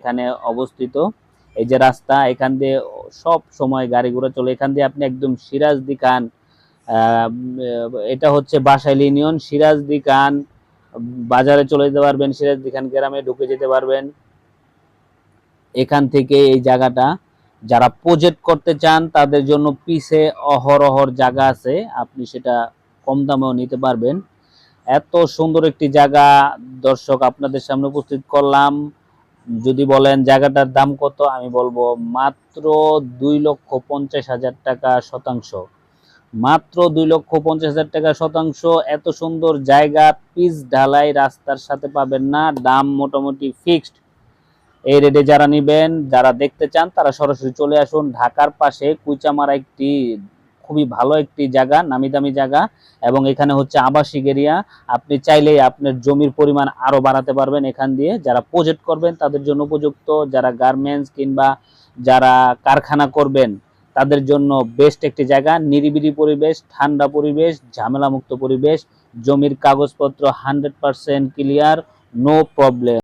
এখানে অবস্থিত। এই যে রাস্তা, এখান দিয়ে সব সময় গাড়ি ঘোড়া চলে। এখান দিয়ে আপনি একদম সিরাজদি খান, এটা হচ্ছে বাসাইল ইউনিয়ন, সিরাজদি খান বাজারে চলে যেতে পারবেন, সিরাজদি খান গ্রামে ঢুকে যেতে পারবেন। এখান থেকে এই জায়গাটা যারা প্রজেক্ট করতে চান তাদের জন্য পিছে অহরহর জায়গা আছে, আপনি সেটা কম দামেও নিতে পারবেন। এত সুন্দর একটি জায়গা দর্শক আপনাদের সামনে উপস্থিত করলাম। যদি বলেন জায়গাটার দাম কত, আমি বলবো মাত্র 2,50,000 টাকা শতাংশ। মাত্র 2,50,000 টাকা শতাংশ। এত সুন্দর জায়গা পিচ ঢালাই রাস্তার সাথে পাবেন না, দাম মোটামুটি ফিক্সড। এই রেটে যারা নিবেন, যারা দেখতে চান তারা সরাসরি চলে আসুন। ঢাকার পাশে কুইচামারা একটি খুবই ভালো একটি জায়গা, নামি দামি জায়গা, এবং এখানে হচ্ছে আবাসিক এরিয়া। আপনি চাইলেই আপনার জমির পরিমাণ আরো বাড়াতে পারবেন এখান দিয়ে। যারা প্রজেক্ট করবেন তাদের জন্য উপযুক্ত, যারা গার্মেন্টস কিংবা যারা কারখানা করবেন তাদের জন্য বেস্ট একটি জায়গা। নিরিবিলি পরিবেশ, ঠান্ডা পরিবেশ, ঝামেলা মুক্ত পরিবেশ, জমির কাগজপত্র 100% ক্লিয়ার, নো প্রবলেম।